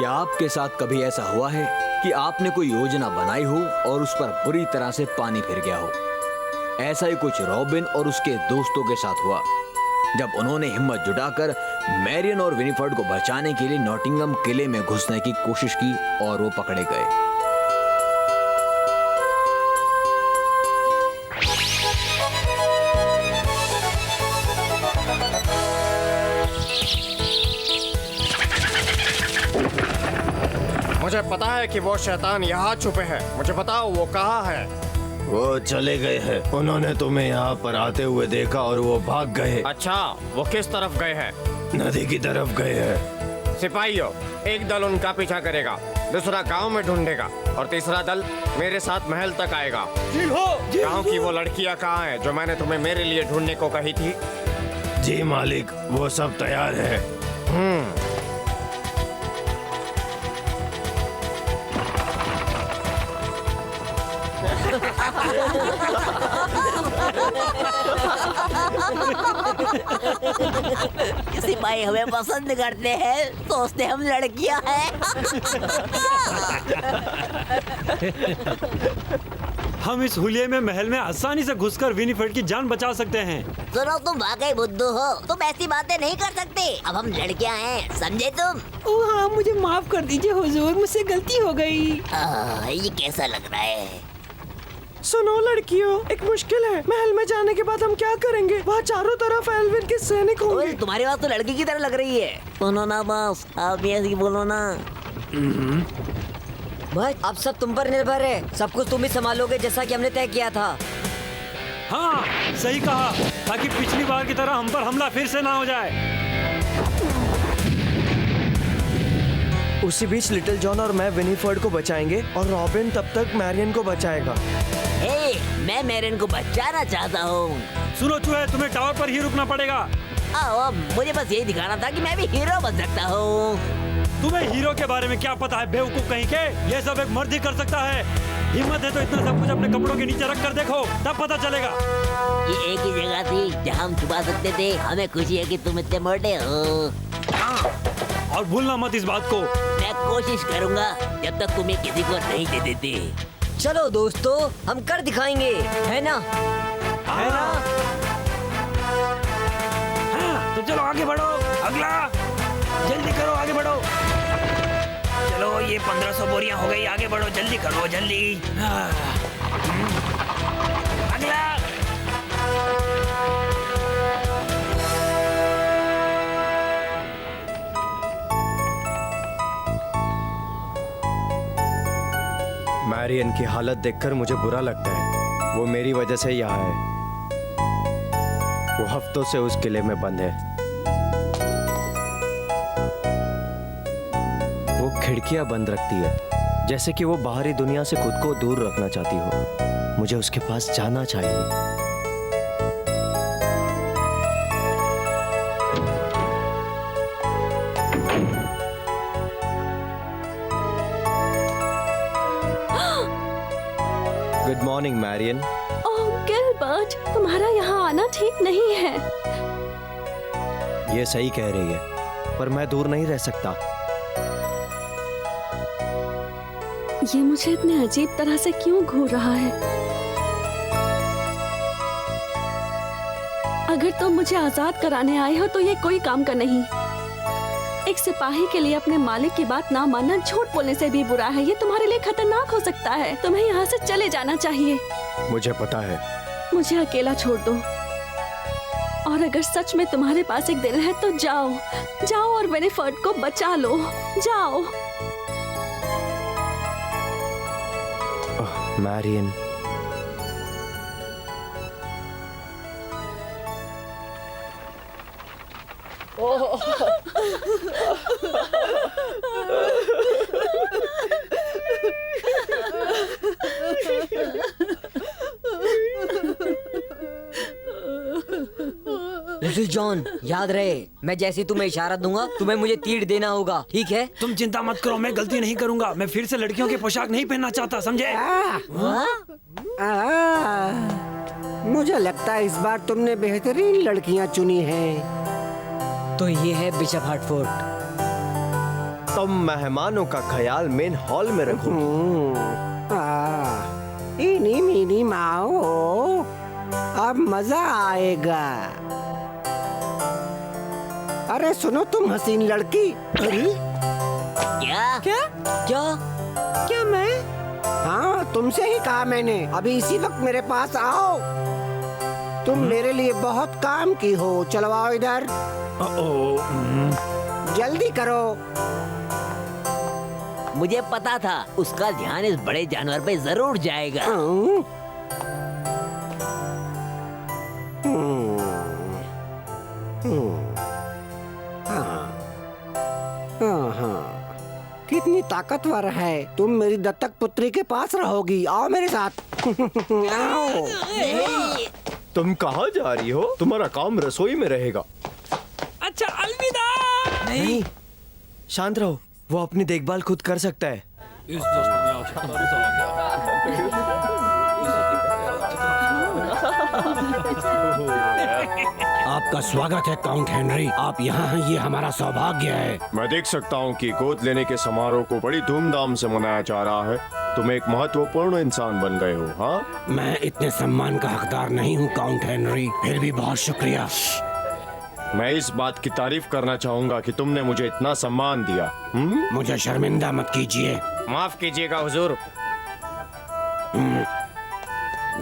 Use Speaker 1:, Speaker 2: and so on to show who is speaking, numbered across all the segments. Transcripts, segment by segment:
Speaker 1: क्या आपके साथ कभी ऐसा हुआ है कि आपने कोई योजना बनाई हो और उस पर बुरी तरह से पानी फिर गया हो? ऐसा ही कुछ रॉबिन और उसके दोस्तों के साथ हुआ जब उन्होंने हिम्मत जुटाकर मैरियन और विनीफर्ड को बचाने के लिए नॉटिंघम किले में घुसने की कोशिश की और वो पकड़े गए।
Speaker 2: मुझे पता है कि वो शैतान यहाँ छुपे हैं। मुझे बताओ वो कहाँ है?
Speaker 3: वो चले गए हैं। उन्होंने तुम्हें यहाँ पर आते हुए देखा और वो भाग गए।
Speaker 2: अच्छा, वो किस तरफ गए हैं?
Speaker 3: नदी की तरफ गए हैं।
Speaker 2: सिपाहियों, एक दल उनका पीछा करेगा, दूसरा गांव में ढूंढेगा और तीसरा दल मेरे साथ महल तक आएगा। गांव की वो लड़कियाँ कहाँ हैं जो मैंने तुम्हें मेरे लिए ढूंढने को कही थी?
Speaker 3: जी मालिक, वो सब तैयार है।
Speaker 4: सिपाही हमें पसंद करते हैं, सोचते हम लड़कियां हैं।
Speaker 5: हम इस हुलिये में महल में आसानी से घुसकर विनीफर्ड की जान बचा सकते हैं।
Speaker 4: सुनो, तुम वाकई बुद्धू हो। तुम ऐसी बातें नहीं कर सकते। अब हम लड़कियां हैं, समझे तुम?
Speaker 6: ओह हाँ, मुझे माफ कर दीजिए हुजूर, मुझसे गलती हो गई।
Speaker 4: ये कैसा लग रहा है?
Speaker 6: सुनो लड़कियों, एक मुश्किल है। महल में जाने के बाद हम क्या करेंगे? वहाँ चारों तरफ एल्विन के सैनिक होंगे।
Speaker 4: तुम्हारी बात तो लड़की की तरह लग रही है। सुनो ना बॉस, आप भी ऐसी बोलो ना।
Speaker 7: भाई, अब सब तुम पर निर्भर है। सब कुछ तुम ही संभालोगे जैसा कि हमने तय किया था।
Speaker 5: हाँ, सही कहा, ताकि पिछली बार की तरह हम पर हमला फिर से ना हो जाए।
Speaker 6: उसी बीच लिटिल जॉन और मैं विनीफर्ड को बचाएंगे और रॉबिन तब तक मैरियन को बचाएगा।
Speaker 4: मैं मैरियन को बचाना चाहता हूँ।
Speaker 5: सुनो चूहे, तुम्हें टावर पर ही रुकना पड़ेगा।
Speaker 4: मुझे बस यही दिखाना था कि मैं भी हीरो बन सकता हूँ।
Speaker 5: तुम्हें हीरो के बारे में क्या पता है बेवकूफ कहीं के? ये सब एक मर्द ही कर सकता है। हिम्मत है तो इतना सब कुछ अपने कपड़ों के नीचे रख कर देखो, तब पता चलेगा।
Speaker 4: ये एक ही जगह थी जहाँ हम छुपा सकते थे। हमें खुशी है कि तुम इतने मोटे हो।
Speaker 5: और भूलना मत इस बात को।
Speaker 4: मैं कोशिश करूँगा जब तक तुम्हें किसी को नहीं दे देते।
Speaker 7: चलो दोस्तों, हम कर दिखाएंगे, है ना?
Speaker 5: है ना? हाँ, तो चलो आगे बढ़ो। अगला, जल्दी करो, आगे बढ़ो। चलो, ये 1500 बोरियां हो गई, आगे बढ़ो, जल्दी करो, जल्दी। अगला।
Speaker 3: मैरियन की हालत देखकर मुझे बुरा लगता है। वो मेरी वजह से यहाँ है। वो हफ्तों से उस किले में बंद है। वो खिड़कियां बंद रखती है, जैसे कि वो बाहरी दुनिया से खुद को दूर रखना चाहती हो। मुझे उसके पास जाना चाहिए। Good morning Marian.
Speaker 8: Oh Gilbert, तुम्हारा यहाँ आना ठीक नहीं है।
Speaker 3: ये सही कह रही है, पर मैं दूर नहीं रह सकता।
Speaker 8: ये मुझे इतने अजीब तरह से क्यों घूर रहा है? अगर तुम मुझे आजाद कराने आए हो तो ये कोई काम का नहीं। एक सिपाही के लिए अपने मालिक की बात ना मानना झूठ बोलने से भी बुरा है। ये तुम्हारे लिए खतरनाक हो सकता है। तुम्हें यहाँ से चले जाना चाहिए।
Speaker 3: मुझे पता है।
Speaker 8: मुझे अकेला छोड़ दो। और अगर सच में तुम्हारे पास एक दिल है तो जाओ, जाओ और विनीफर्ड को बचा लो। जाओ।
Speaker 3: मैरियन,
Speaker 7: लिटिल जॉन, याद रहे, मैं जैसे तुम्हें इशारा दूंगा तुम्हें मुझे तीर देना होगा, ठीक है?
Speaker 5: तुम चिंता मत करो, मैं गलती नहीं करूंगा। मैं फिर से लड़कियों की पोशाक नहीं पहनना चाहता, समझे?
Speaker 9: मुझे लगता है इस बार तुमने बेहतरीन लड़कियां चुनी हैं।
Speaker 7: तो ये है बिशप हार्टफोर्ड।
Speaker 3: तुम मेहमानों का ख्याल मेन हॉल में रखो।
Speaker 9: इनी मीनी माओ, अब मजा आएगा। अरे सुनो तुम हसीन लड़की। अरे
Speaker 4: क्या
Speaker 9: क्या
Speaker 7: क्या?
Speaker 9: क्या मैं? हाँ तुमसे ही कहा मैंने, अभी इसी वक्त मेरे पास आओ। तुम मेरे लिए बहुत काम की हो, चलो आओ इधर। जल्दी करो।
Speaker 4: मुझे पता था उसका ध्यान इस बड़े जानवर पे जरूर जाएगा।
Speaker 9: कितनी ताकतवर है। तुम मेरी दत्तक पुत्री के पास रहोगी। आओ मेरे साथ। आओ।
Speaker 3: तुम कहाँ जा रही हो? तुम्हारा काम रसोई में रहेगा।
Speaker 6: अच्छा अलविदा।
Speaker 3: नहीं, शांत रहो, वो अपनी देखभाल खुद कर सकता है।
Speaker 10: आपका स्वागत है काउंट हेनरी, आप यहाँ हैं, ये हमारा सौभाग्य है।
Speaker 2: मैं देख सकता हूँ कि गोद लेने के समारोह को बड़ी धूमधाम से मनाया जा रहा है। तुम एक महत्वपूर्ण इंसान बन गए हो। हाँ,
Speaker 10: मैं इतने सम्मान का हकदार नहीं हूँ काउंट हेनरी, फिर भी बहुत शुक्रिया।
Speaker 2: मैं इस बात की तारीफ करना चाहूँगा कि तुमने मुझे इतना सम्मान दिया।
Speaker 10: मुझे शर्मिंदा मत कीजिए।
Speaker 2: माफ कीजिएगा हुजूर।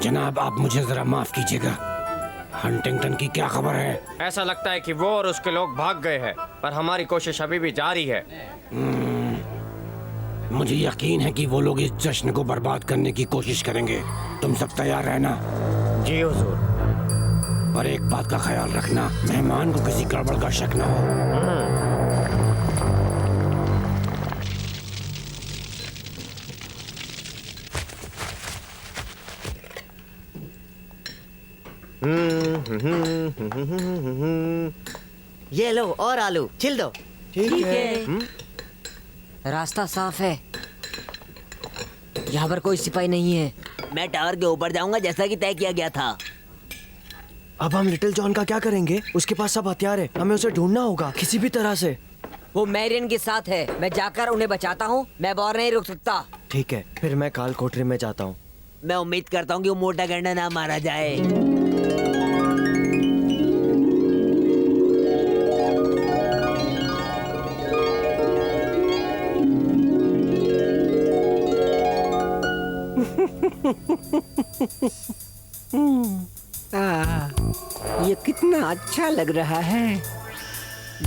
Speaker 10: जनाब आप मुझे जरा माफ कीजिएगा। हंटिंगटन की क्या खबर है?
Speaker 2: ऐसा लगता है कि वो और उसके लोग भाग गए हैं, पर हमारी कोशिश अभी भी जारी है।
Speaker 10: मुझे यकीन है कि वो लोग इस जश्न को बर्बाद करने की कोशिश करेंगे। तुम सब तैयार रहना।
Speaker 2: जी हुजूर।
Speaker 10: पर एक बात का ख्याल रखना, मेहमान को किसी गड़बड़ का शक न हो।
Speaker 7: ये लो और आलू छिल दो।
Speaker 3: ठीक है।
Speaker 7: रास्ता साफ है, यहाँ पर कोई सिपाही नहीं है।
Speaker 4: मैं टावर के ऊपर जाऊंगा जैसा कि तय किया गया था।
Speaker 3: अब हम लिटिल जॉन का क्या करेंगे? उसके पास सब हथियार है, हमें उसे ढूंढना होगा किसी भी तरह से।
Speaker 7: वो मैरियन के साथ है, मैं जाकर उन्हें बचाता हूँ। मैं और नहीं रुक सकता।
Speaker 3: ठीक है, फिर मैं काल कोठरी में जाता हूँ।
Speaker 4: मैं उम्मीद करता हूँ कि वो मोटा गंडा ना मारा जाए।
Speaker 9: ये कितना अच्छा लग रहा है।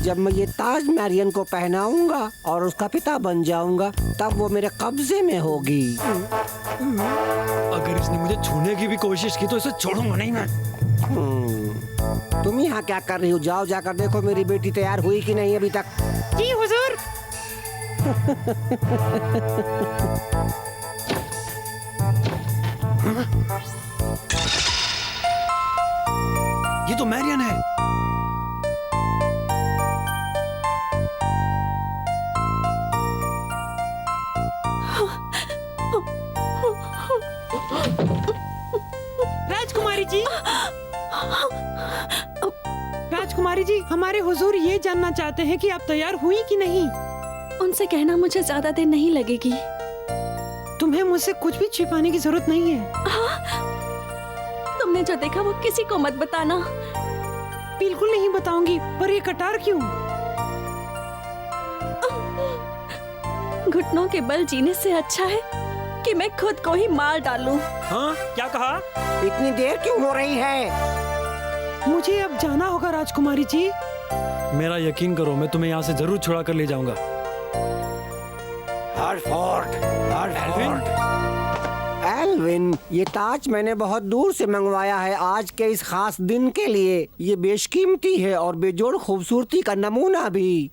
Speaker 9: जब मैं ये ताज मैरियन को पहनाऊंगा और उसका पिता बन जाऊंगा, तब वो मेरे कब्जे में होगी।
Speaker 6: अगर इसने मुझे छूने की भी कोशिश की तो इसे छोड़ूंगा नहीं मैं।
Speaker 9: तुम यहाँ क्या कर रही हो? जाओ जाकर देखो मेरी बेटी तैयार हुई कि नहीं अभी तक।
Speaker 6: जी हुजूर। ये तो मैरियन है।
Speaker 11: राजकुमारी जी, राजकुमारी जी, हमारे हुजूर ये जानना चाहते हैं कि आप तैयार हुई कि नहीं।
Speaker 8: उनसे कहना मुझे ज्यादा देर नहीं लगेगी।
Speaker 11: तुम्हें मुझसे कुछ भी छिपाने की जरूरत नहीं है।
Speaker 8: तुमने जो देखा वो किसी को मत बताना।
Speaker 11: बिल्कुल नहीं बताऊंगी, पर ये कटार क्यों?
Speaker 8: घुटनों के बल जीने से अच्छा है कि मैं खुद को ही मार डालूं।
Speaker 5: हाँ, क्या कहा?
Speaker 9: इतनी देर क्यों हो रही है?
Speaker 11: मुझे अब जाना होगा राजकुमारी जी।
Speaker 6: मेरा यकीन करो, मैं तुम्हें यहाँ से जरूर छुड़ा कर ले जाऊंगा।
Speaker 9: एल्विन, ये ताज मैंने बहुत दूर से मंगवाया है आज के इस खास दिन के लिए। ये बेशकीमती है और बेजोड़ खूबसूरती का नमूना भी।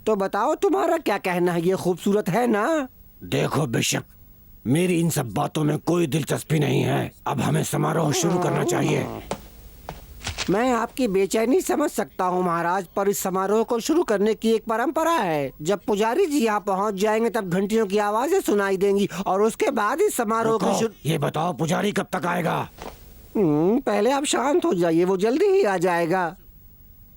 Speaker 9: तो बताओ तुम्हारा क्या कहना है? ये खूबसूरत है ना?
Speaker 10: देखो बिशप, मेरी इन सब बातों में कोई दिलचस्पी नहीं है। अब हमें समारोह शुरू करना चाहिए।
Speaker 9: मैं आपकी बेचैनी समझ सकता हूँ महाराज, पर इस समारोह को शुरू करने की एक परंपरा है। जब पुजारी जी यहाँ पहुँच जाएंगे तब घंटियों की आवाजें सुनाई देंगी और उसके बाद इस समारोह को शुरू।
Speaker 10: ये बताओ पुजारी कब तक आएगा?
Speaker 9: पहले आप शांत हो जाइए, वो जल्दी ही आ जाएगा।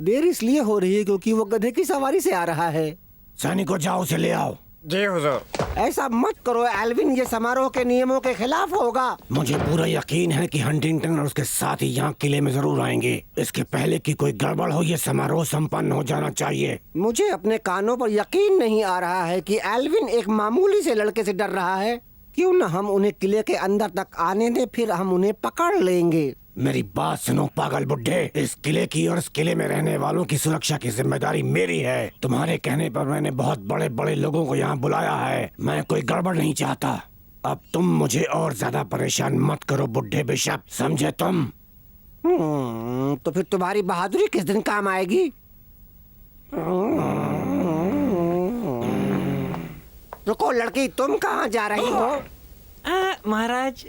Speaker 9: देर इसलिए हो रही है क्योंकि वो गधे की सवारी से आ रहा है।
Speaker 10: सैनिकों जाओ उसे ले आओ।
Speaker 2: जी हुजूर।
Speaker 9: ऐसा मत करो एल्विन, ये समारोह के नियमों के खिलाफ होगा।
Speaker 10: मुझे पूरा यकीन है कि हंटिंगटन और उसके साथ ही यहाँ किले में जरूर आएंगे। इसके पहले कि कोई गड़बड़ हो, ये समारोह संपन्न हो जाना चाहिए।
Speaker 9: मुझे अपने कानों पर यकीन नहीं आ रहा है कि एल्विन एक मामूली से लड़के से डर रहा है। क्यों न हम उन्हें किले के अंदर तक आने दें, फिर हम उन्हें पकड़ लेंगे।
Speaker 10: मेरी बात सुनो पागल बुड्ढे, इस किले की और इस किले में रहने वालों की सुरक्षा की जिम्मेदारी मेरी है। तुम्हारे कहने पर मैंने बहुत बड़े बड़े लोगों को यहाँ बुलाया है। मैं कोई गड़बड़ नहीं चाहता। अब तुम मुझे और ज्यादा परेशान मत करो बुड्ढे बिशप, समझे तुम?
Speaker 9: तो फिर तुम्हारी बहादुरी किस दिन काम आएगी? रुको लड़की, तुम कहाँ जा रही हो?
Speaker 11: महाराज,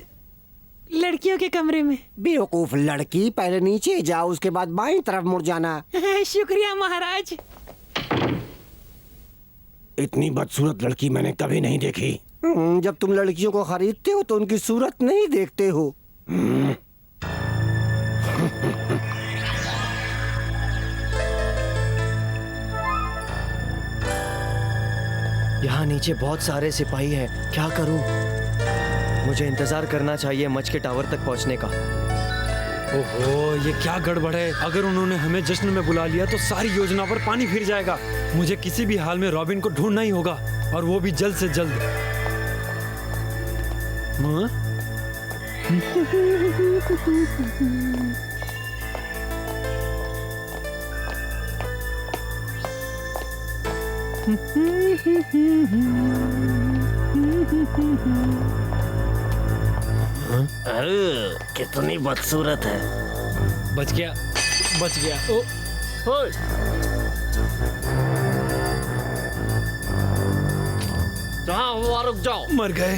Speaker 11: लड़कियों के कमरे में।
Speaker 9: बेवकूफ लड़की, पहले नीचे जाओ, उसके बाद बाईं तरफ मुड़ जाना।
Speaker 11: शुक्रिया महाराज।
Speaker 10: इतनी बदसूरत लड़की मैंने कभी नहीं देखी।
Speaker 9: जब तुम लड़कियों को खरीदते हो तो उनकी सूरत नहीं देखते हो।
Speaker 3: यहाँ नीचे बहुत सारे सिपाही हैं, क्या करूं? मुझे इंतजार करना चाहिए मच के टावर तक पहुंचने का।
Speaker 12: ओहो, ये क्या गड़बड़ है? अगर उन्होंने हमें जश्न में बुला लिया तो सारी योजना पर पानी फिर जाएगा। मुझे किसी भी हाल में रॉबिन को ढूंढना ही होगा, और वो भी जल्द से जल्द। हाँ?
Speaker 5: कितनी बदसूरत है।
Speaker 12: बच गया, बच गया। ओ,
Speaker 2: जहाँ हुआ रुक जाओ।
Speaker 12: मर गए।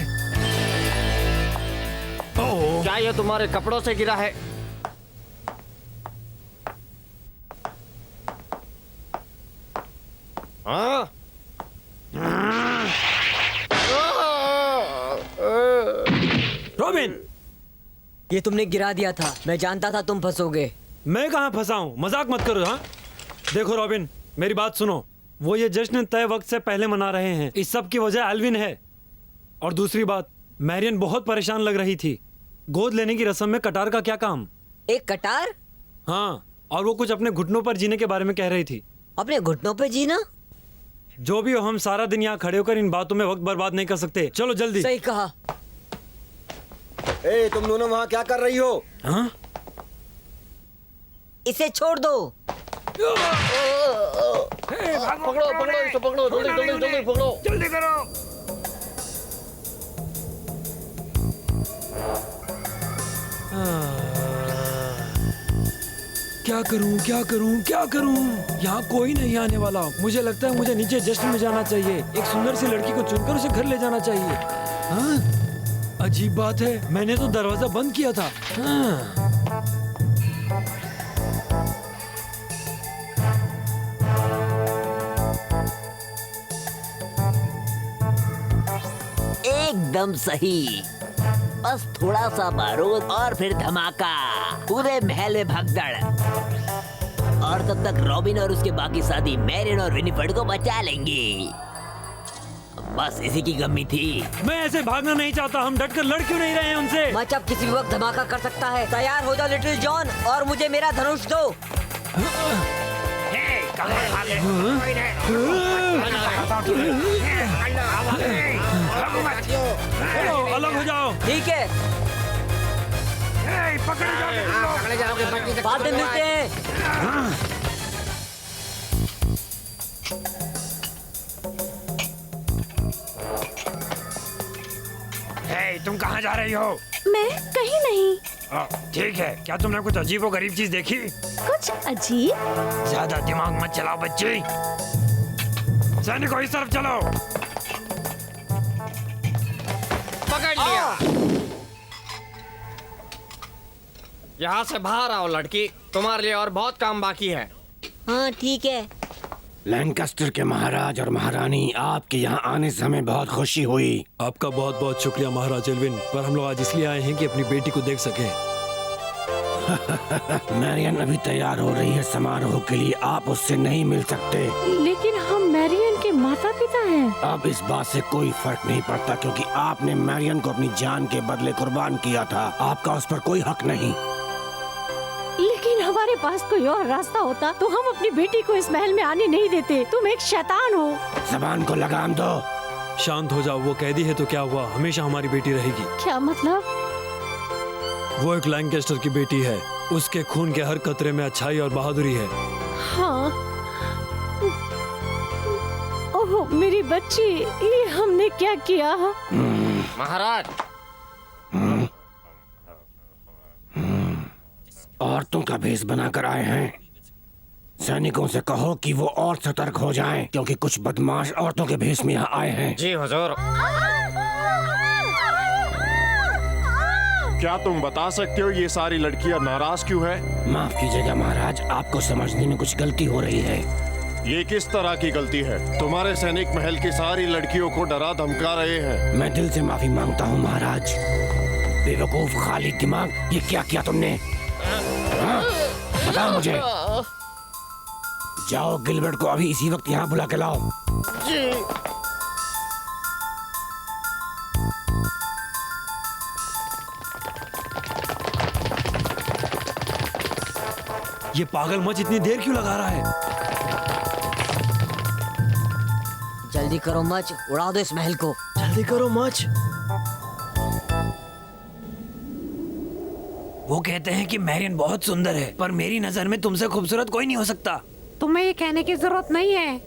Speaker 12: ओह,
Speaker 2: क्या ये तुम्हारे कपड़ों से गिरा है? हाँ?
Speaker 12: रॉबिन,
Speaker 7: ये तुमने गिरा दिया था, मैं जानता था तुम फंसोगे।
Speaker 12: मैं कहाँ फंसा हूँ? मजाक मत करो। हाँ देखो रॉबिन, मेरी बात सुनो। वो ये जश्न तय वक्त से पहले मना रहे हैं। इस सब की वजह एल्विन है। और दूसरी बात, मैरियन बहुत परेशान लग रही थी। गोद लेने की रस्म में कटार का क्या काम?
Speaker 7: एक कटार?
Speaker 12: हाँ, और वो कुछ अपने घुटनों पर जीने के बारे में कह रही थी।
Speaker 7: अपने घुटनों पे जीना?
Speaker 12: जो भी हो, हम सारा दिन यहाँ खड़े होकर इन बातों में वक्त बर्बाद नहीं कर सकते। चलो जल्दी।
Speaker 7: सही कहा।
Speaker 3: ए, तुम दोनों वहाँ क्या कर रही हो?
Speaker 12: हाँ?
Speaker 7: इसे छोड़ दो।
Speaker 2: पकड़ो पकड़ो इसे, पकड़ो जल्दी जल्दी जल्दी पकड़ो।
Speaker 5: जल्दी करो।
Speaker 12: क्या करूं, क्या करूं, क्या करूं? यहाँ कोई नहीं आने वाला। मुझे लगता है मुझे नीचे जश्न में जाना चाहिए। एक सुंदर सी लड़की को चुनकर उसे घर ले जाना चाहिए। हाँ? अजीब बात है, मैंने तो दरवाजा बंद किया था। हाँ।
Speaker 4: एकदम सही। बस थोड़ा सा बारूद और फिर धमाका, पूरे महल में भगदड़। और तब तक रॉबिन और उसके बाकी साथी मैरियन और विनिफर्ड को बचा लेंगे। बस इसी की कमी थी।
Speaker 12: मैं ऐसे भागना नहीं चाहता। हम डटकर लड़ क्यों नहीं रहे हैं उनसे?
Speaker 7: मच अब किसी भी वक्त धमाका कर सकता है। तैयार हो जाओ लिटिल जॉन, और मुझे मेरा धनुष दो।
Speaker 12: अलग हो जाओ।
Speaker 7: ठीक है,
Speaker 5: पकड़े जाओगे।
Speaker 7: बाद में मिलते हैं।
Speaker 5: तुम कहाँ जा रही हो?
Speaker 8: मैं कहीं नहीं।
Speaker 5: ठीक है, क्या तुमने कुछ अजीब और गरीब चीज देखी?
Speaker 8: कुछ अजीब?
Speaker 5: ज्यादा दिमाग मत चलाओ बच्ची। सैनिकों इस तरफ चलो।
Speaker 2: पकड़ लिया। यहाँ से बाहर आओ लड़की, तुम्हारे लिए और बहुत काम बाकी है।
Speaker 4: हाँ ठीक है।
Speaker 10: लैंकास्टर के महाराज और महारानी, आपके यहाँ आने से हमें बहुत खुशी हुई।
Speaker 12: आपका बहुत बहुत शुक्रिया महाराज एल्विन, पर हम लोग आज इसलिए आए हैं कि अपनी बेटी को देख सकें।
Speaker 10: मैरियन अभी तैयार हो रही है समारोह के लिए, आप उससे नहीं मिल सकते।
Speaker 8: लेकिन हम मैरियन के
Speaker 11: माता पिता हैं।
Speaker 10: अब इस बात से कोई फर्क नहीं पड़ता क्योंकि आपने मैरियन को अपनी जान के बदले कुर्बान किया था। आपका उस पर कोई हक नहीं।
Speaker 11: लेकिन हमारे पास कोई और रास्ता होता तो हम अपनी बेटी को इस महल में आने नहीं देते। तुम एक शैतान हो।
Speaker 10: जबान को लगाम दो।
Speaker 12: शांत हो जाओ, वो कैदी है तो क्या हुआ, हमेशा हमारी बेटी रहेगी।
Speaker 11: क्या मतलब?
Speaker 12: वो एक लैंकेस्टर की बेटी है, उसके खून के हर कतरे में अच्छाई और बहादुरी है।
Speaker 11: हाँ। ओह मेरी बच्ची, ये हमने क्या किया?
Speaker 2: महाराज,
Speaker 10: औरतों का भेष बनाकर आए हैं। सैनिकों से कहो कि वो और सतर्क हो जाएं, क्योंकि कुछ बदमाश औरतों के भेष में यहाँ आए हैं।
Speaker 2: जी हुजूर।
Speaker 13: क्या तुम बता सकते हो ये सारी लड़कियां नाराज क्यों है?
Speaker 10: माफ कीजिएगा महाराज, आपको समझने में कुछ गलती हो रही है।
Speaker 13: ये किस तरह की गलती है? तुम्हारे सैनिक महल की सारी लड़कियों को डरा धमका रहे हैं।
Speaker 10: मैं दिल से माफी मांगता हूँ महाराज। बेवकूफ खाली दिमाग, ये क्या किया तुमने? हाँ? बताओ मुझे। जाओ गिलबर्ट को अभी इसी वक्त यहाँ बुला के लाओ।
Speaker 2: जी।
Speaker 12: ये पागल मच इतनी देर क्यों लगा रहा है?
Speaker 7: जल्दी करो मच, उड़ा दो इस महल को।
Speaker 6: जल्दी करो मच।
Speaker 5: वो कहते हैं कि मैरियन बहुत सुंदर है, पर मेरी नजर में तुमसे खूबसूरत कोई नहीं हो सकता।
Speaker 11: तुम्हें ये कहने की जरूरत नहीं है।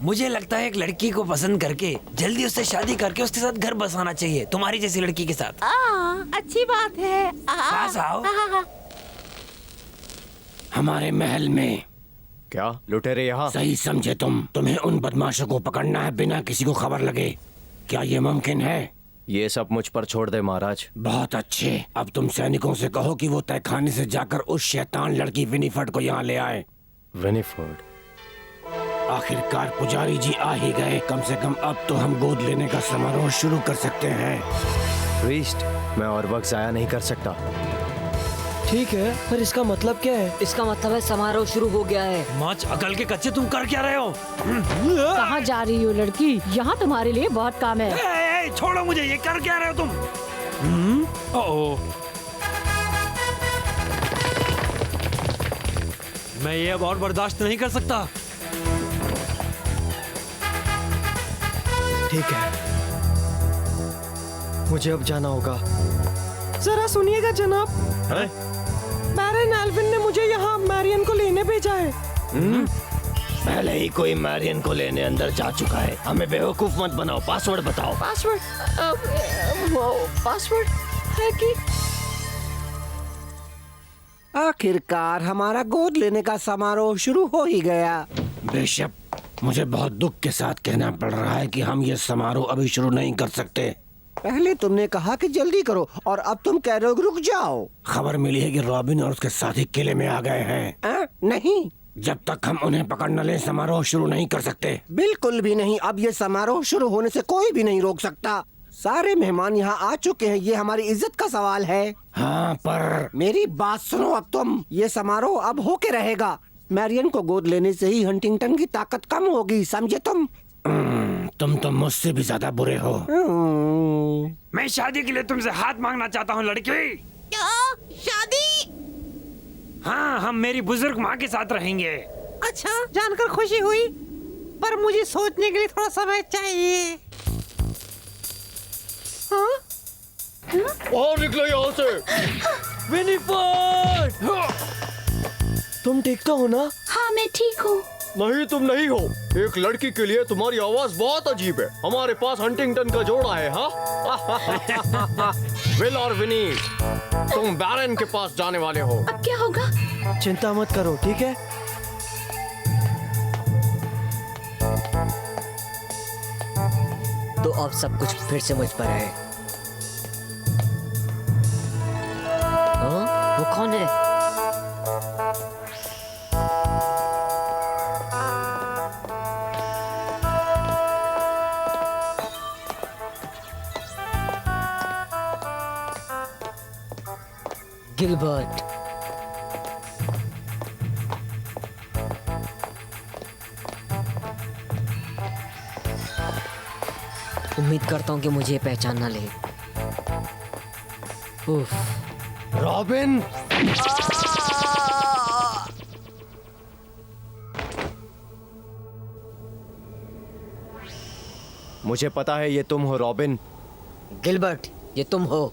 Speaker 5: मुझे लगता है एक लड़की को पसंद करके जल्दी उससे शादी करके उसके साथ घर बसाना चाहिए, तुम्हारी जैसी लड़की के साथ।
Speaker 11: अच्छी बात है।
Speaker 5: पास आओ।
Speaker 10: हमारे महल में
Speaker 3: क्या लुटेरे यहाँ?
Speaker 10: सही समझे तुम। तुम्हें उन बदमाशों को पकड़ना है बिना किसी को खबर लगे। क्या ये मुमकिन है?
Speaker 3: ये सब मुझ पर छोड़ दे महाराज।
Speaker 10: बहुत अच्छे। अब तुम सैनिकों से कहो कि वो तहखाने से जाकर उस शैतान लड़की विनीफर्ड को यहाँ ले आए।
Speaker 3: विनीफर्ड?
Speaker 10: आखिरकार पुजारी जी आ ही गए। कम से कम अब तो हम गोद लेने का समारोह शुरू कर सकते हैं।
Speaker 3: प्रीस्ट, मैं और वक्त जाया नहीं कर सकता।
Speaker 6: ठीक है, पर इसका मतलब क्या है?
Speaker 7: इसका मतलब है समारोह शुरू हो गया है।
Speaker 12: मच अकल के कच्चे, तुम कर क्या रहे हो?
Speaker 11: कहाँ जा रही हो लड़की? यहाँ तुम्हारे लिए बहुत काम है।
Speaker 12: ए, छोड़ो मुझे, ये कर क्या रहे हो तुम? ओह, मैं ये अब और बर्दाश्त नहीं कर सकता।
Speaker 6: ठीक है, मुझे अब जाना होगा। जरा सुनिएगा जनाब। बैरन एल्विन ने मुझे यहाँ मैरियन को लेने भेजा है।
Speaker 10: पहले ही कोई मैरियन को लेने अंदर जा चुका है। हमें बेवकूफ मत बनाओ। पासवर्ड बताओ।
Speaker 6: पासवर्ड है कि?
Speaker 9: आखिरकार हमारा गोद लेने का समारोह शुरू हो ही गया।
Speaker 10: बेशक, मुझे बहुत दुख के साथ कहना पड़ रहा है कि हम ये समारोह अभी शुरू नहीं कर सकते।
Speaker 9: पहले तुमने कहा कि जल्दी करो और अब तुम कह रहे हो कि रुक जाओ।
Speaker 10: खबर मिली है कि रॉबिन और उसके साथी किले में आ गए हैं।
Speaker 9: नहीं,
Speaker 10: जब तक हम उन्हें पकड़ न लें समारोह शुरू नहीं कर सकते।
Speaker 9: बिल्कुल भी नहीं। अब ये समारोह शुरू होने से कोई भी नहीं रोक सकता। सारे मेहमान यहाँ आ चुके हैं, ये हमारी इज्जत का सवाल है।
Speaker 10: हाँ, पर
Speaker 9: मेरी बात सुनो। अब तुम, ये समारोह अब होके रहेगा। मैरियन को गोद लेने से ही हंटिंगटन की ताकत कम होगी, समझे तुम?
Speaker 10: तुम तो मुझसे भी ज्यादा बुरे हो।
Speaker 5: मैं शादी के लिए तुमसे हाथ मांगना चाहता हूँ लड़की।
Speaker 11: क्या? शादी?
Speaker 5: हाँ, हम मेरी बुजुर्ग माँ के साथ रहेंगे।
Speaker 11: अच्छा, जानकर खुशी हुई, पर मुझे सोचने के लिए थोड़ा समय चाहिए। हाँ?
Speaker 13: और निकलो यहाँ से।
Speaker 6: विनीफर्ड! तुम ठीक तो हो ना?
Speaker 8: हाँ मैं ठीक हूँ।
Speaker 13: नहीं, तुम नहीं हो। एक लड़की के लिए तुम्हारी आवाज बहुत अजीब है। हमारे पास हंटिंगटन का जोड़ा है। हाँ विल और विनी, तुम बैरन के पास जाने वाले हो।
Speaker 8: अब क्या होगा?
Speaker 6: चिंता मत करो, ठीक है?
Speaker 7: तो अब सब कुछ फिर से मुझ पर है। हाँ? वो कौन है? गिलबर्ट। उम्मीद करता हूँ कि मुझे ये पहचान ना ले। उफ।
Speaker 3: रॉबिन, मुझे पता है ये तुम हो रॉबिन।
Speaker 7: गिलबर्ट, ये तुम हो।